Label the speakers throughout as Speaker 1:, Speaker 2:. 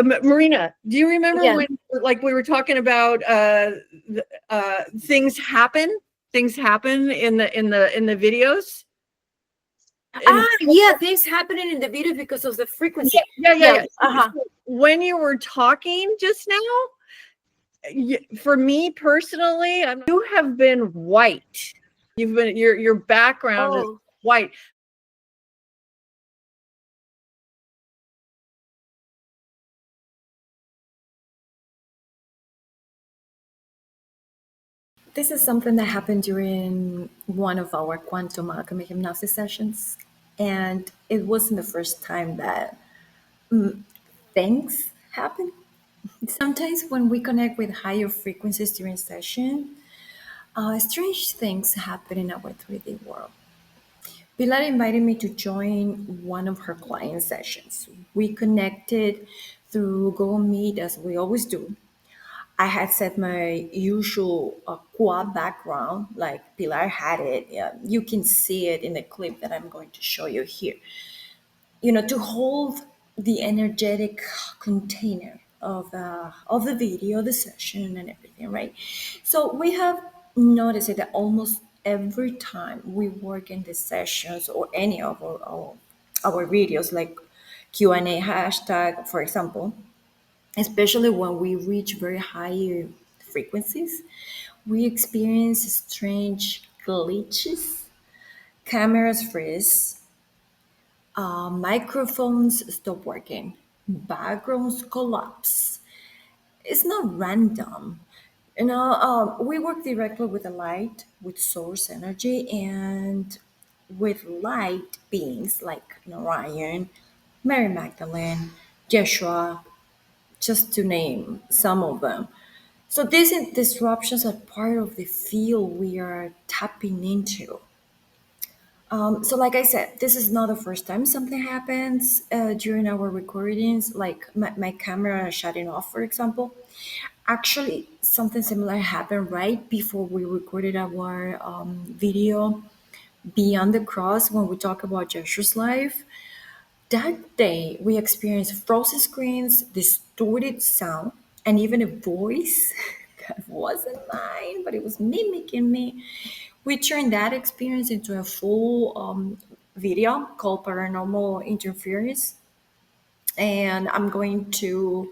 Speaker 1: Marina, do you remember
Speaker 2: Yeah.
Speaker 1: when, like, we were talking about things happen? Things happen in the videos.
Speaker 2: Yeah, things happening in the video because of the frequency.
Speaker 1: Yeah.
Speaker 2: Uh-huh.
Speaker 1: So when you were talking just now, for me personally, you have been white. You've been your background is
Speaker 2: Oh,
Speaker 1: white.
Speaker 3: This is something that happened during one of our Quantum Alchemy Hypnosis sessions. And it wasn't the first time that things happen. Sometimes when we connect with higher frequencies during session, strange things happen in our 3D world. Pilar invited me to join one of her client sessions. We connected through Google Meet as we always do. I had set my usual QA background, like Pilar had it. Yeah, you can see it in the clip that I'm going to show you here. To hold the energetic container of the video, the session, and everything, right? So we have noticed that almost every time we work in the sessions or any of our videos, like Q&A hashtag, for example, especially when we reach very high frequencies, we experience strange glitches, cameras freeze, microphones stop working, backgrounds collapse. It's not random. We work directly with the light, with source energy, and with light beings like Narayan, Mary Magdalene, Yeshua, just to name some of them. So these disruptions are part of the field we are tapping into. So, like I said, this is not the first time something happens during our recordings, like my camera shutting off, for example. Actually, something similar happened right before we recorded our video Beyond the Cross when we talk about Jeshu's life. That day, we experienced frozen screens, distorted sound, and even a voice that wasn't mine, but it was mimicking me. We turned that experience into a full video called Paranormal Interference, and I'm going to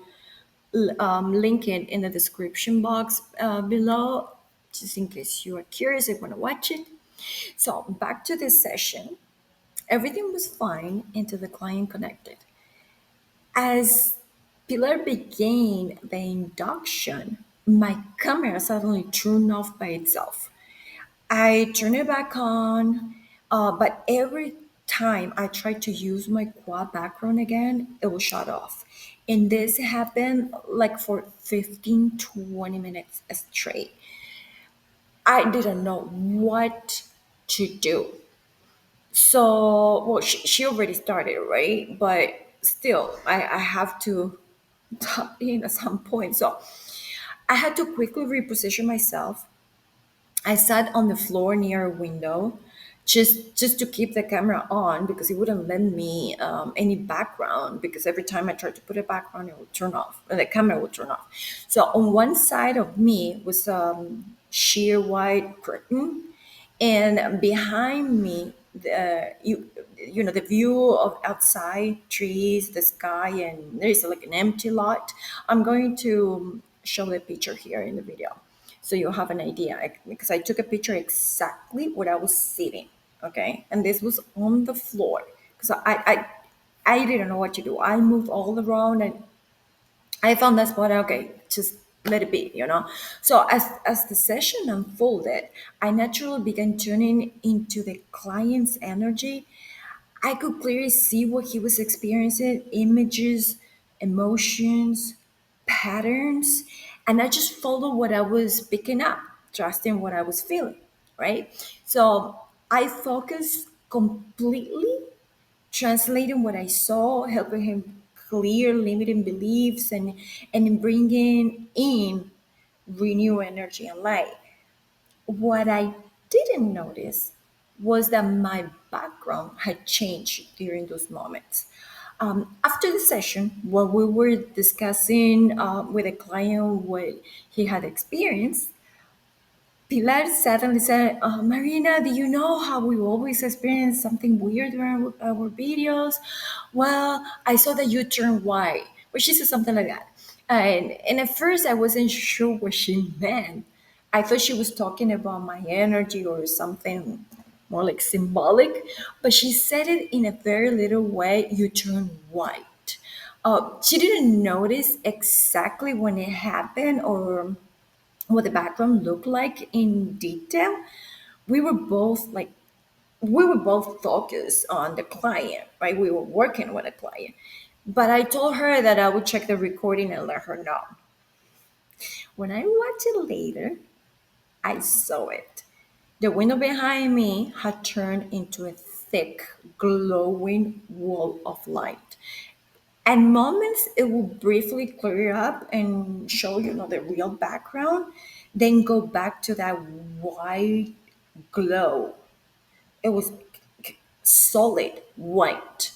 Speaker 3: link it in the description box below, just in case you are curious and want to watch it. So, back to this session. Everything was fine until the client connected. As Pilar began the induction, my camera suddenly turned off by itself. I turned it back on, but every time I tried to use my quad background again, it was shut off. And this happened like for 15-20 minutes straight. I didn't know what to do. So, well, she already started, right? But still, I have to tap in at some point. So I had to quickly reposition myself. I sat on the floor near a window just to keep the camera on because it wouldn't lend me any background because every time I tried to put a background, it would turn off, the camera would turn off. So on one side of me was sheer white curtain, and behind me, the view of outside, trees, the sky, and there's like an empty lot. I'm going to show the picture here in the video so you'll have an idea because I took a picture exactly where I was sitting, okay, and this was on the floor because I didn't know what to do. I moved all around and I found that spot. Okay, just let it be. So as the session unfolded, I naturally began tuning into the client's energy. I could clearly see what he was experiencing: images, emotions, patterns, and I just followed what I was picking up, trusting what I was feeling. Right. So I focused completely translating what I saw, helping him clear limiting beliefs, and in bringing in renew energy and light. What I didn't notice was that my background had changed during those moments. After the session, while we were discussing with a client what he had experienced, Pilar suddenly said, Marina, do you know how we always experience something weird during our videos? Well, I saw that you turned white. Or she said something like that. And at first, I wasn't sure what she meant. I thought she was talking about my energy or something more like symbolic, but she said it in a very little way, you turn white. She didn't notice exactly when it happened or what the background looked like in detail. We were both like we were both focused on the client, right? We were working with a client. But I told her that I would check the recording and let her know. When I watched it later, I saw it. The window behind me had turned into a thick, glowing wall of light. And moments it will briefly clear up and show the real background, then go back to that white glow. It was solid white.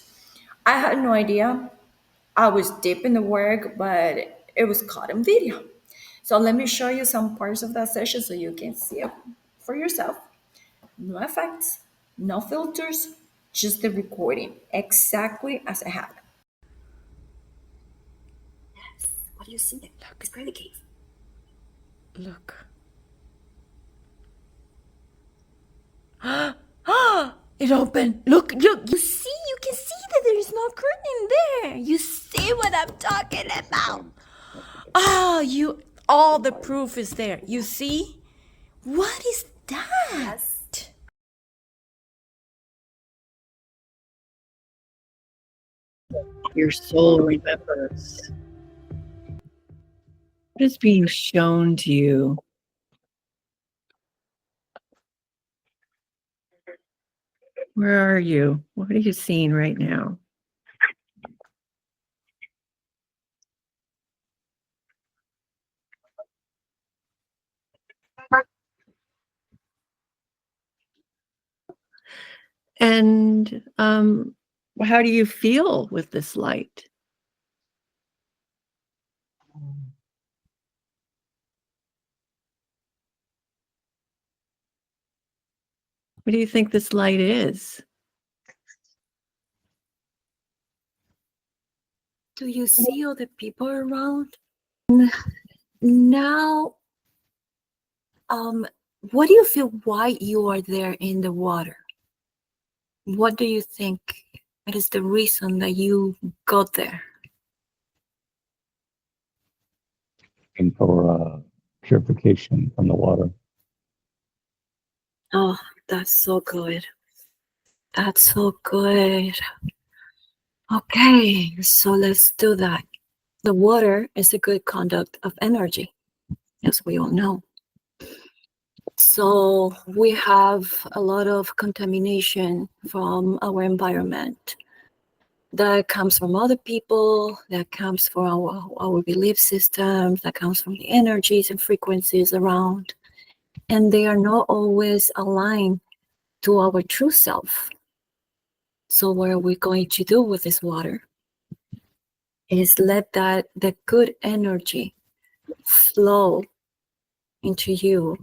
Speaker 3: I had no idea. I was deep in the work, but it was caught in video. So let me show you some parts of that session so you can see it for yourself. No effects, no filters, just the recording exactly as it happened.
Speaker 2: Yes. What do you see there? It's part of the cave.
Speaker 1: Look.
Speaker 4: It opened. Look, look, you can see that there's no curtain there. You see what I'm talking about. All the proof is there. You see? What is that?
Speaker 2: Yes.
Speaker 1: Your soul remembers. What is being shown to you? Where are you? What are you seeing right now? And how do you feel with this light? What do you think this light is?
Speaker 2: Do you see all the people around?
Speaker 4: Now, what do you feel why you are there in the water? What do you think it is the reason that you got there?
Speaker 5: And for purification from the water.
Speaker 4: Oh, that's so good. That's so good. Okay, so let's do that. The water is a good conduct of energy, as we all know. So we have a lot of contamination from our environment that comes from other people, that comes from our belief systems, that comes from the energies and frequencies around. And they are not always aligned to our true self. So what are we going to do with this water? Is let the good energy flow into you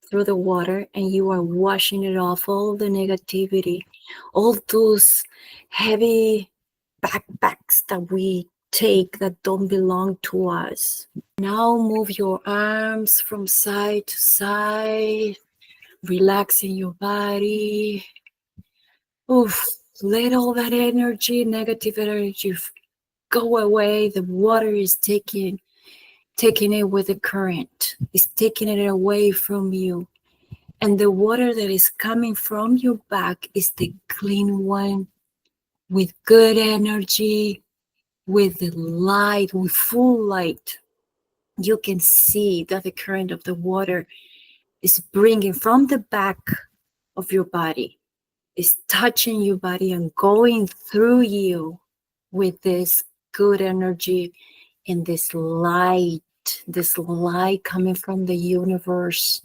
Speaker 4: through the water, and you are washing it off, all the negativity, all those heavy backpacks that we take that don't belong to us. Now move your arms from side to side, relaxing your body. Oof, let all that energy, negative energy, go away. The water is taking it with the current. It's taking it away from you. And the water that is coming from your back is the clean one, with good energy, with the light, with full light. You can see that the current of the water is bringing from the back of your body, is touching your body and going through you with this good energy and this light coming from the universe.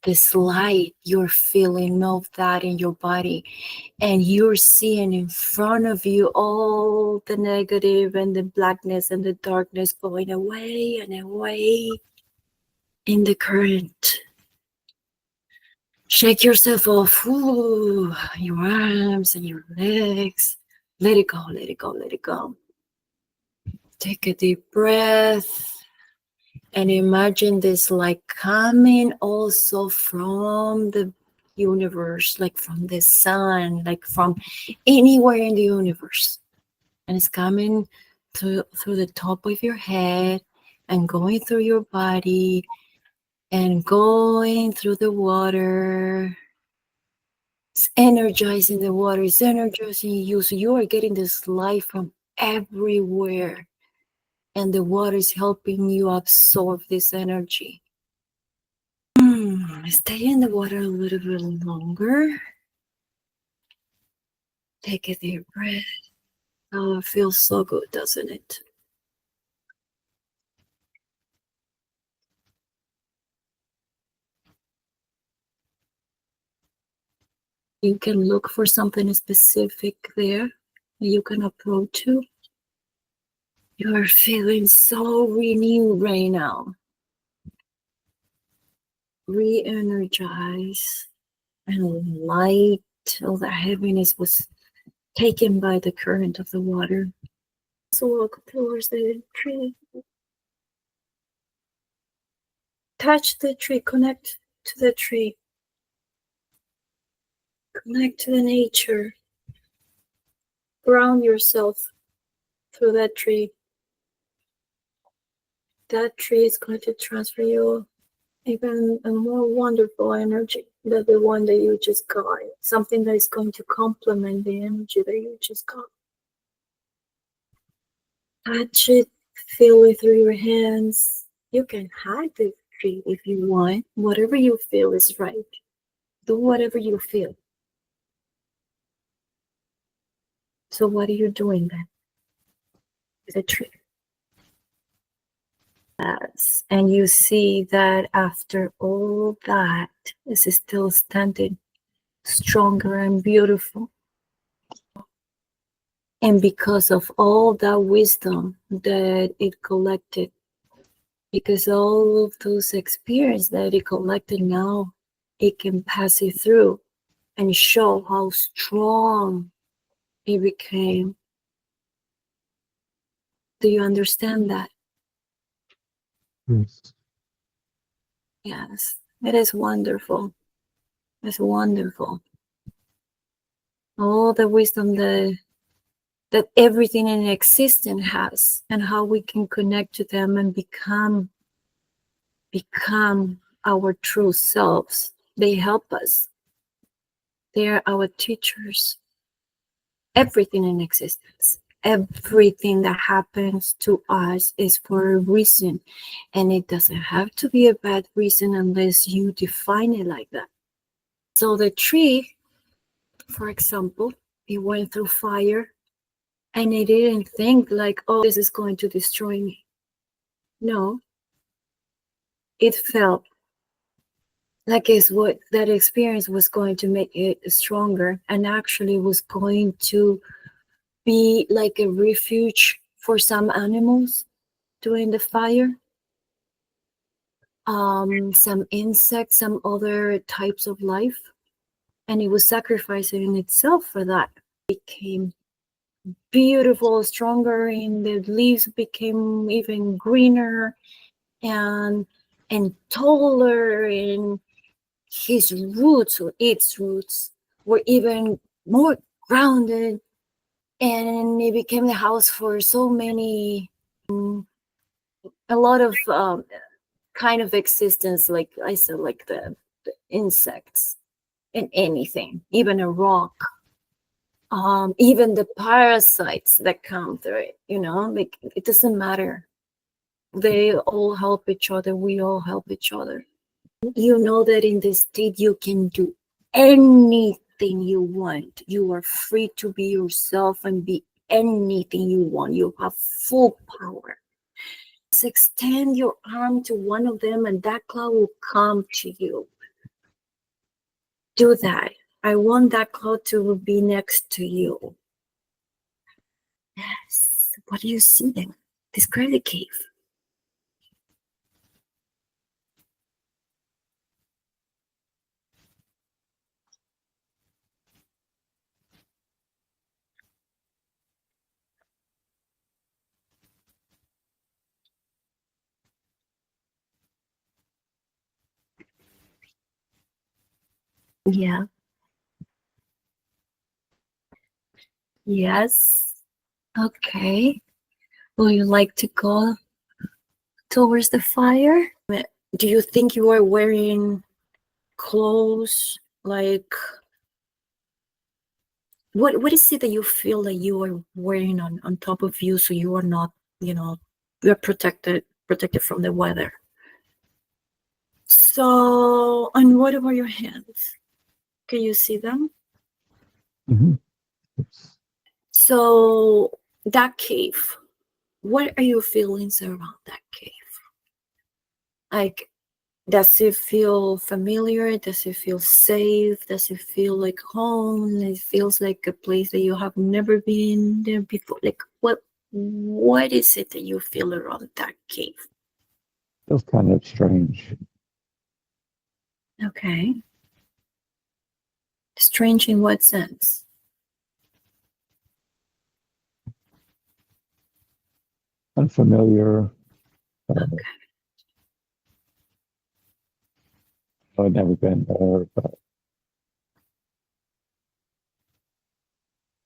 Speaker 4: this light, you're feeling of that in your body, and you're seeing in front of you all the negative and the blackness and the darkness going away and away in the current. Shake yourself off. Ooh, your arms and your legs. Let it go, let it go, let it go. Take a deep breath. And imagine this like coming also from the universe, like from the sun, like from anywhere in the universe. And it's coming through the top of your head and going through your body and going through the water. It's energizing the water, it's energizing you. So you are getting this light from everywhere. And the water is helping you absorb this energy. Stay in the water a little bit longer. Take a deep breath. Oh, it feels so good, doesn't it? You can look for something specific there you can approach to. You are feeling so renewed right now. Re-energized and light. All the heaviness was taken by the current of the water. So walk towards the tree. Touch the tree, connect to the tree. Connect to the nature. Ground yourself through that tree. That tree is going to transfer you even a more wonderful energy than the one that you just got. Something that is going to complement the energy that you just got. Touch it, feel it through your hands. You can hug the tree if you want. Whatever you feel is right. Do whatever you feel. So what are you doing then with the tree? Yes. And you see that after all that, this is still standing stronger and beautiful. And because of all that wisdom that it collected, because all of those experiences that it collected now, it can pass it through and show how strong it became. Do you understand that?
Speaker 5: Yes.
Speaker 4: Yes, it is wonderful. It's wonderful. All the wisdom that everything in existence has, and how we can connect to them and become our true selves. They help us. They are our teachers. Everything in existence, everything that happens to us is for a reason, and it doesn't have to be a bad reason unless you define it like that. So the tree, for example, it went through fire, and it didn't think like, oh, this is going to destroy me. No, it felt like it's what that experience was going to make it stronger, and actually was going to be like a refuge for some animals during the fire. Some insects, some other types of life, and it was sacrificing itself for that. It became beautiful, stronger, and the leaves became even greener and taller, and his roots, or its roots, were even more grounded, and it became the house for so many, a lot of kind of existence, like I said, like the insects and anything, even a rock, even the parasites that come through it, like it doesn't matter. They all help each other. We all help each other. You know that in this state you can do anything you want. You are free to be yourself and be anything you want. You have full power. Just extend your arm to one of them and that cloud will come to you. Do that. I want that cloud to be next to you. Yes. What do you see then? Describe the cave. Yeah. Yes. Okay. Will you like to go towards the fire? Do you think you are wearing clothes like what is it that you feel that you are wearing on top of you so you are not, you're protected from the weather? So, and what about your hands? Can you see them?
Speaker 5: Mm-hmm. It's
Speaker 4: So that cave, what are your feelings around that cave? Like, does it feel familiar? Does it feel safe? Does it feel like home? It feels like a place that you have never been there before. Like, what is it that you feel around that cave?
Speaker 5: feels kind of strange.
Speaker 4: Okay. Strange in what sense?
Speaker 5: Unfamiliar.
Speaker 4: Okay.
Speaker 5: I've never been there, but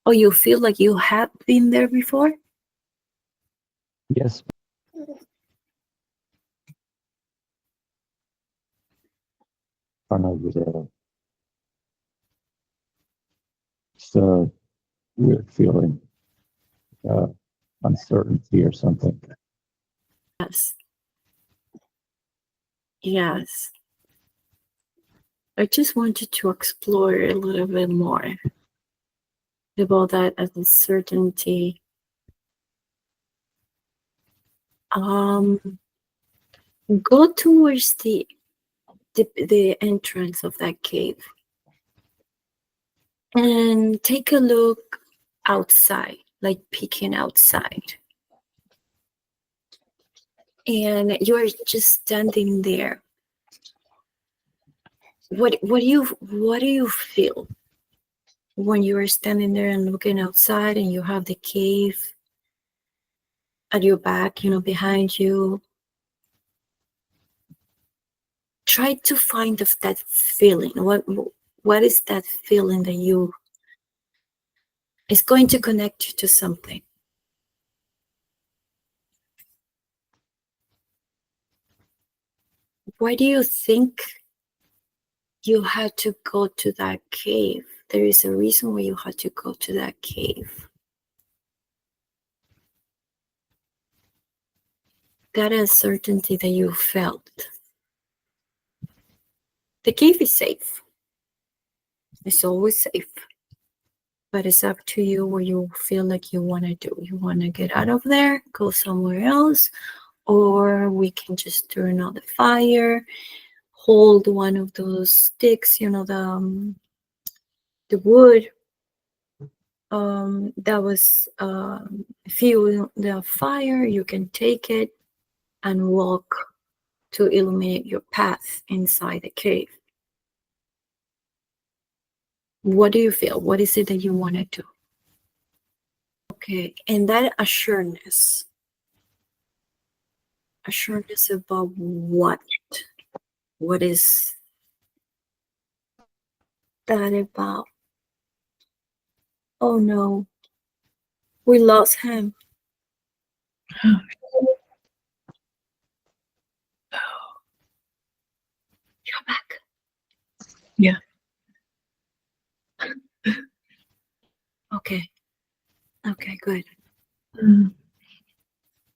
Speaker 4: Oh, you feel like you have been there before?
Speaker 5: yes, kind of was just a weird feeling, uh, uncertainty or something.
Speaker 4: Yes. Yes. I just wanted to explore a little bit more about that uncertainty. Go towards the entrance of that cave and take a look outside, like peeking outside. And you're just standing there. What do you feel when you are standing there and looking outside and you have the cave at your back, behind you? Try to find that feeling. What is that feeling that is going to connect you to something? Why do you think you had to go to that cave? There is a reason why you had to go to that cave. That uncertainty that you felt. The cave is safe. It's always safe. But it's up to you what you feel like you want to do. You want to get out of there, go somewhere else, or we can just turn on the fire, hold one of those sticks, the wood that was fuel the fire. You can take it and walk to illuminate your path inside the cave. What do you feel? What is it that you want to do? Okay, and that assurance about what? What is that about? Oh no, we lost him. You're back.
Speaker 1: Yeah.
Speaker 4: Okay. Okay, good.
Speaker 1: Mm.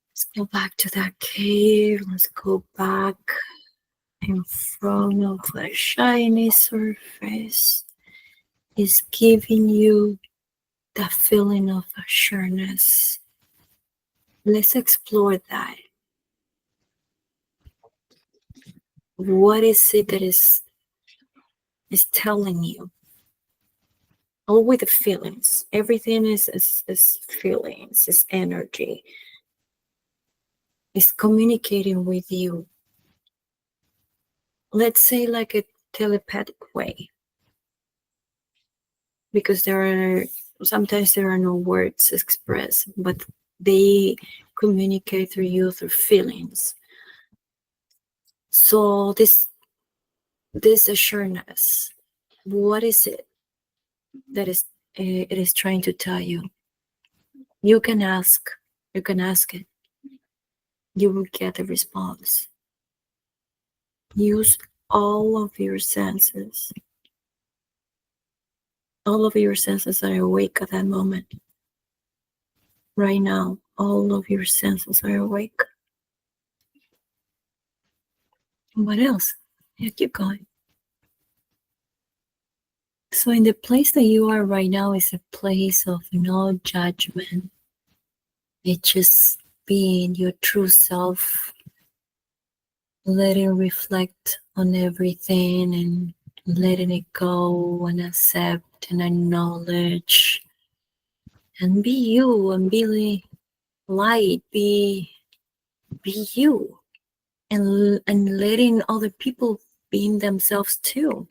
Speaker 4: Let's go back to that cave. Let's go back in front of the shiny surface. Is giving you that feeling of assurance. Let's explore that. What is it that is is telling you. All with the feelings. Everything is feelings, is energy. It's communicating with you. Let's say like a telepathic way. Because sometimes there are no words expressed, but they communicate through you through feelings. So this assurance, what is it that it is trying to tell you? You can ask it. You will get a response. Use all of your senses. All of your senses are awake at that moment. Right now, all of your senses are awake. What else? Yeah, keep going. So in the place that you are right now is a place of no judgment. It's just being your true self, letting reflect on everything and letting it go and accept and acknowledge and be you and be light, be you, and letting other people be themselves too.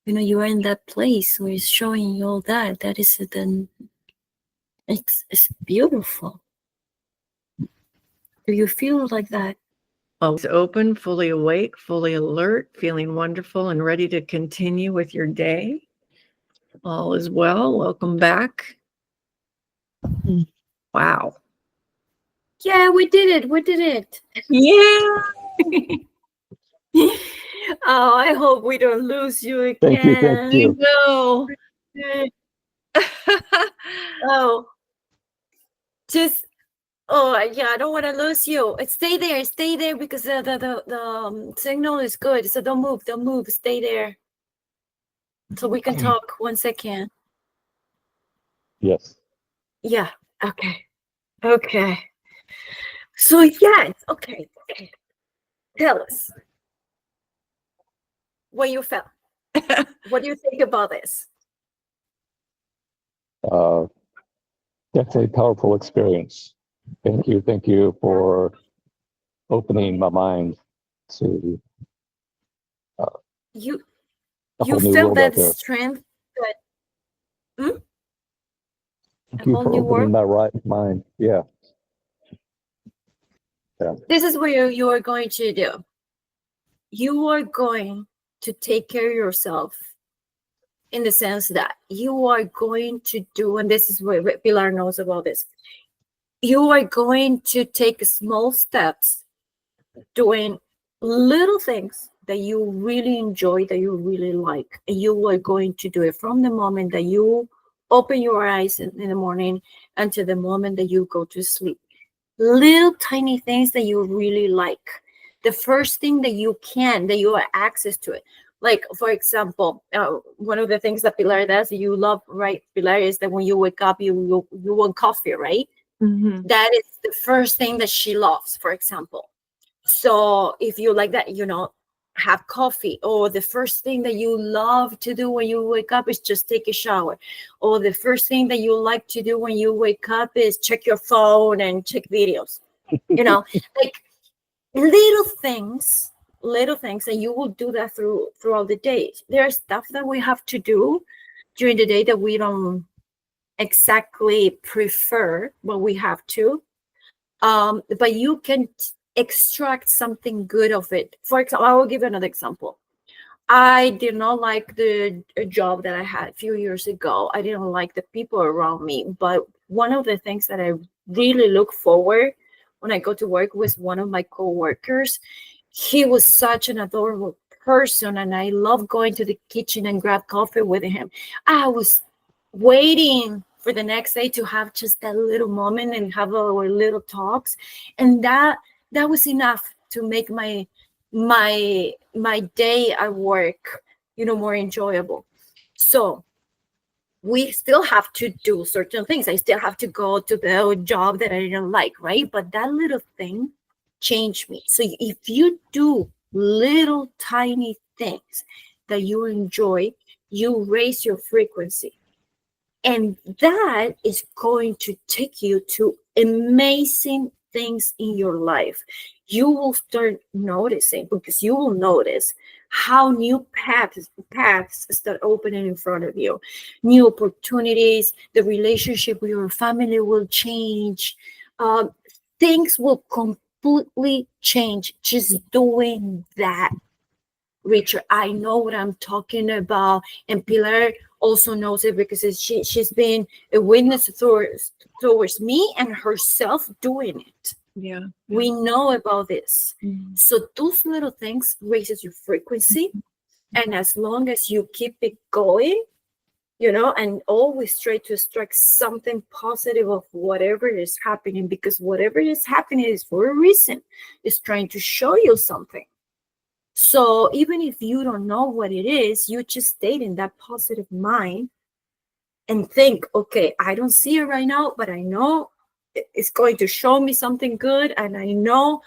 Speaker 4: You are in that place where it's showing you all that. That is then it's beautiful. Do you feel like that?
Speaker 1: Always open, fully awake, fully alert, feeling wonderful and ready to continue with your day. All is well. Welcome back. Wow.
Speaker 4: Yeah, we did it. We did it.
Speaker 1: Yeah.
Speaker 4: Oh, I hope we don't lose you again.
Speaker 5: Thank you. Thank you.
Speaker 1: No.
Speaker 4: Oh, just yeah, I don't want to lose you. Stay there because the signal is good. So don't move, stay there. So we can talk 1 second.
Speaker 5: Yes.
Speaker 4: Yeah, okay. So yes, okay. Tell us what you felt. What do you think about this?
Speaker 5: That's a powerful experience. Thank you for opening my mind to
Speaker 4: You
Speaker 5: a whole new
Speaker 4: felt
Speaker 5: world out
Speaker 4: that
Speaker 5: there.
Speaker 4: strength that
Speaker 5: Thank you for opening my right mind. Yeah.
Speaker 4: This is what you are going to do. You are going to take care of yourself in the sense that you are going to do, and this is what Pilar knows about this, you are going to take small steps doing little things that you really enjoy, that you really like. And you are going to do it from the moment that you open your eyes in the morning until the moment that you go to sleep. Little tiny things that you really like. The first thing that you have access to it. Like, for example, one of the things that Pilar does, you love, right, Pilar, is that when you wake up, you want coffee, right?
Speaker 1: Mm-hmm.
Speaker 4: That is the first thing that she loves, for example. So if you like that, have coffee. Or the first thing that you love to do when you wake up is just take a shower. Or the first thing that you like to do when you wake up is check your phone and check videos. Like little things, and you will do that throughout the day. There's stuff that we have to do during the day that we don't exactly prefer, but we have to. But you can extract something good of it. For example, I will give you another example. I did not like the job that I had a few years ago. I didn't like the people around me. But one of the things that I really look forward when I go to work was one of my coworkers. He was such an adorable person, and I love going to the kitchen and grab coffee with him. I was waiting for the next day to have just that little moment and have our little talks, and that was enough to make my day at work more enjoyable. So we still have to do certain things. I still have to go to the job that I didn't like, right? But that little thing changed me. So if you do little tiny things that you enjoy, you raise your frequency. And that is going to take you to amazing things in your life. You will start noticing, because you will notice how new paths start opening in front of you, new opportunities, the relationship with your family will change. Things will completely change just doing that. Richard, I know what I'm talking about, and Pilar also knows it because she's been a witness towards me and herself doing it.
Speaker 1: Yeah.
Speaker 4: We know about this.
Speaker 1: Mm-hmm.
Speaker 4: So those little things raises your frequency, and as long as you keep it going, and always try to strike something positive of whatever is happening, because whatever is happening is for a reason. It's trying to show you something. So even if you don't know what it is, you just stay in that positive mind and think, okay, I don't see it right now, but I know it's going to show me something good. And I know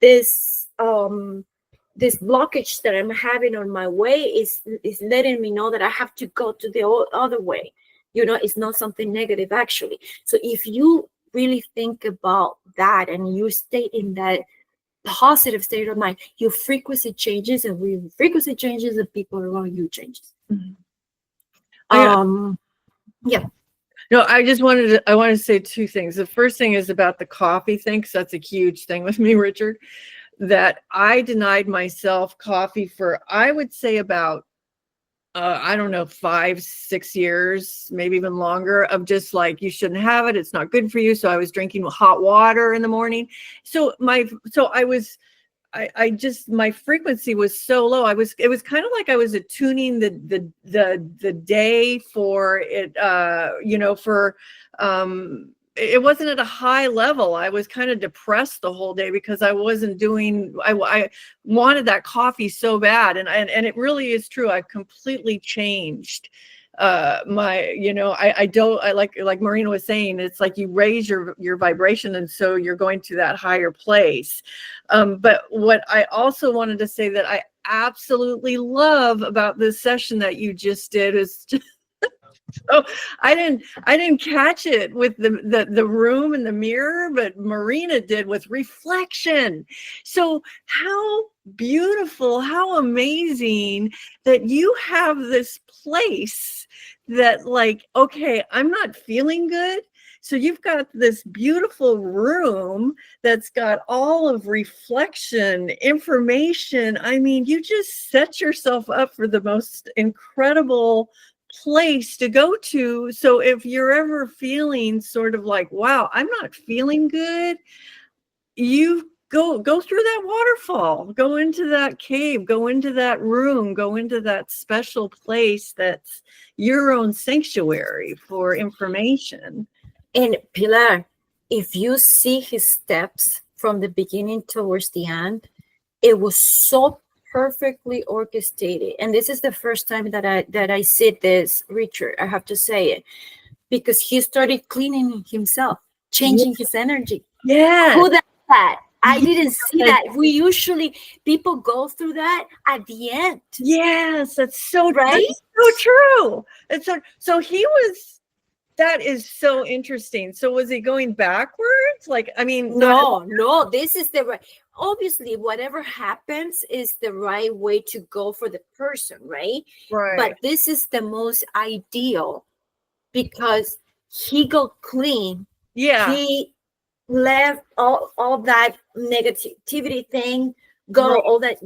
Speaker 4: this blockage that I'm having on my way is letting me know that I have to go to the other way. It's not something negative, actually. So if you really think about that and you stay in that positive state of mind, your frequency changes, and when your frequency changes, the people around you changes.
Speaker 1: Mm-hmm.
Speaker 4: Yeah.
Speaker 1: No, I want to say two things. The first thing is about the coffee thing, because that's a huge thing with me, Richard, that I denied myself coffee for, I would say, about I don't know, 5-6 years, maybe even longer, of just like, you shouldn't have it, it's not good for you. So I was drinking hot water in the morning. So my frequency was so low. It was kind of like I was attuning the day for it, it wasn't at a high level. I was kind of depressed the whole day because I wasn't doing, I wanted that coffee so bad. And it really is true. I've completely changed like Marina was saying, it's like you raise your vibration, and so you're going to that higher place. But what I also wanted to say that I absolutely love about this session that you just did is just, so I didn't catch it with the room and the mirror, but Marina did with reflection. So how beautiful, how amazing that you have this place that, like, okay, I'm not feeling good. So you've got this beautiful room that's got all of reflection, information. I mean, you just set yourself up for the most incredible place to go to. So if you're ever feeling sort of like, wow, I'm not feeling good, you go through that waterfall, go into that cave, go into that room, go into that special place that's your own sanctuary for information.
Speaker 4: And Pilar, if you see his steps from the beginning towards the end, it was so perfectly orchestrated. And this is the first time that I see this, Richard, I have to say it, because he started cleaning himself, changing his energy.
Speaker 1: Yeah.
Speaker 4: Who does that? I didn't see that. People go through that at the end.
Speaker 1: Yes, that's so
Speaker 4: right.
Speaker 1: That's so true. It's so he was. That is so interesting. So was he going backwards? Like, I mean,
Speaker 4: no, this is the right. Obviously, whatever happens is the right way to go for the person, right?
Speaker 1: Right.
Speaker 4: But this is the most ideal because he got clean.
Speaker 1: Yeah.
Speaker 4: He left all that negativity thing go, right. All that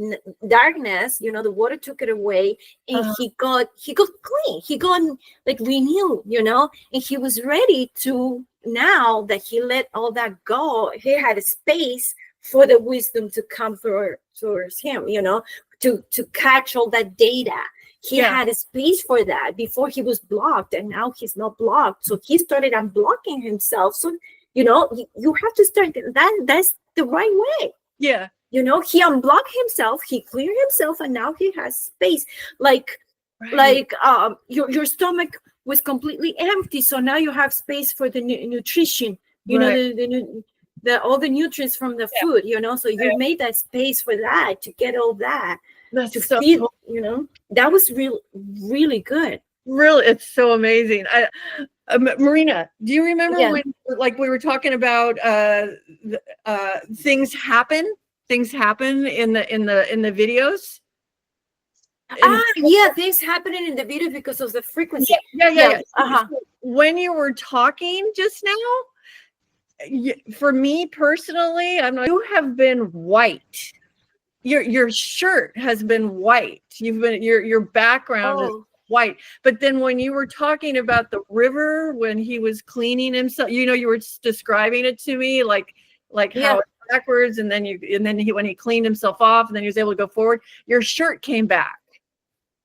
Speaker 4: darkness, the water took it away, and he got clean. He got like renewed, and he was ready to, now that he let all that go, he had a space for the wisdom to come towards him, to catch all that data. He had a space for that. Before he was blocked, and now he's not blocked. So he started unblocking himself. So, you have to start that's the right way.
Speaker 1: Yeah.
Speaker 4: He unblocked himself, he cleared himself, and now he has space. Your stomach was completely empty, so now you have space for the nutrition. The all the nutrients from the food. So you made that space for that, to get all that.
Speaker 1: That's
Speaker 2: to
Speaker 1: so
Speaker 2: see,
Speaker 1: cool.
Speaker 2: that was really good.
Speaker 1: Really, it's so amazing. Marina, do you remember when, like, we were talking about things happen? Things happen in the videos.
Speaker 2: Yeah, things happening in the video because of the frequency.
Speaker 1: Yeah.
Speaker 2: Uh-huh.
Speaker 1: So when you were talking just now, for me personally, you have been white. Your shirt has been white. You've been your background is white. But then when you were talking about the river, when he was cleaning himself, you were describing it to me like how it's backwards, and then when he cleaned himself off, and then he was able to go forward, your shirt came back.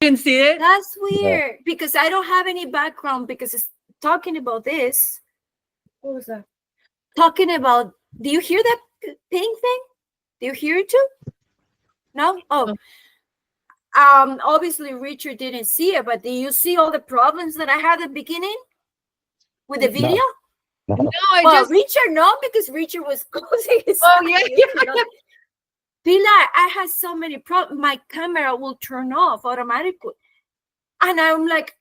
Speaker 1: You didn't see it?
Speaker 2: That's weird because I don't have any background because it's talking about this. What was that? Talking about, do you hear that ping thing? Do you hear it too? No? Oh. Obviously Richard didn't see it, but do you see all the problems that I had at the beginning with the video?
Speaker 1: No,
Speaker 2: Richard, no, because Richard was closing his
Speaker 1: yeah.
Speaker 2: Pilar, I had so many problems. My camera will turn off automatically. And I'm like,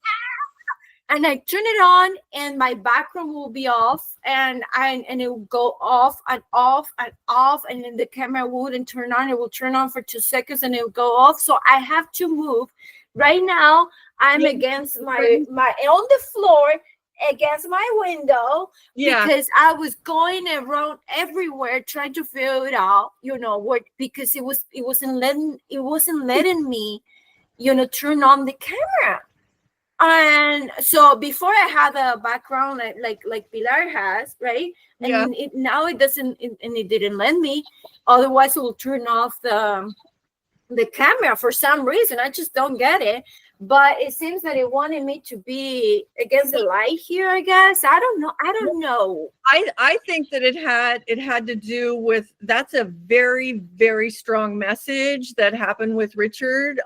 Speaker 2: and I turn it on and my background will be off and it will go off and off and off, and then the camera wouldn't turn on. It will turn on for 2 seconds and it will go off. So I have to move. Right now, I'm against my on the floor against my window because I was going around everywhere trying to figure it out, what, because it wasn't letting me, turn on the camera. And so before I had a background like Pilar has, right? And now it doesn't, and it didn't let me. Otherwise, it will turn off the camera for some reason. I just don't get it. But it seems that it wanted me to be against the light here, I guess. I don't know.
Speaker 1: I think that it had to do with, that's a very, very strong message that happened with Richard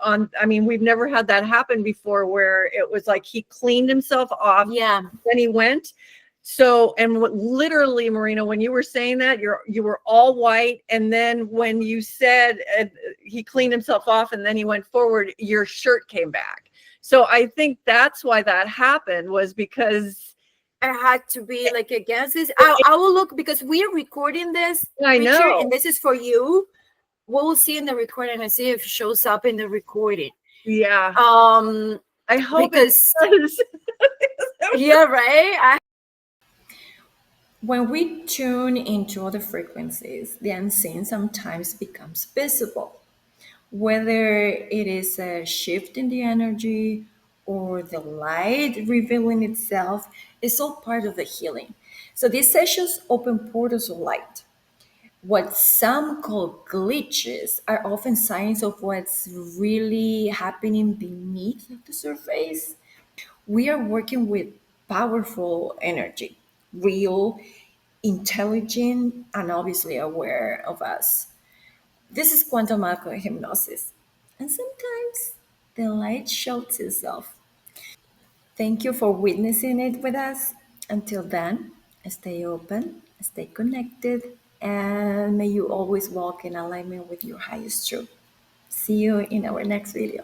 Speaker 1: we've never had that happen before, where it was like he cleaned himself off.
Speaker 2: Yeah.
Speaker 1: Then he went. So, and literally, Marina, when you were saying that, you were all white, and then when you said he cleaned himself off and then he went forward, your shirt came back. So I think that's why that happened, was because
Speaker 2: I had to be like against this. I will look, because we are recording this,
Speaker 1: I
Speaker 2: Richard,
Speaker 1: know,
Speaker 2: and this is for you. We'll see in the recording and see if it shows up in the recording.
Speaker 1: Yeah. I hope
Speaker 2: because
Speaker 1: it does.
Speaker 2: Yeah, right.
Speaker 3: When we tune into other frequencies, the unseen sometimes becomes visible. Whether it is a shift in the energy or the light revealing itself, is all part of the healing. So these sessions open portals of light. What some call glitches are often signs of what's really happening beneath the surface. We are working with powerful energy, real, intelligent, and obviously aware of us. This is Quantum Alchemy Hypnosis. And sometimes the light shows itself. Thank you for witnessing it with us. Until then, stay open, stay connected, and may you always walk in alignment with your highest truth. See you in our next video.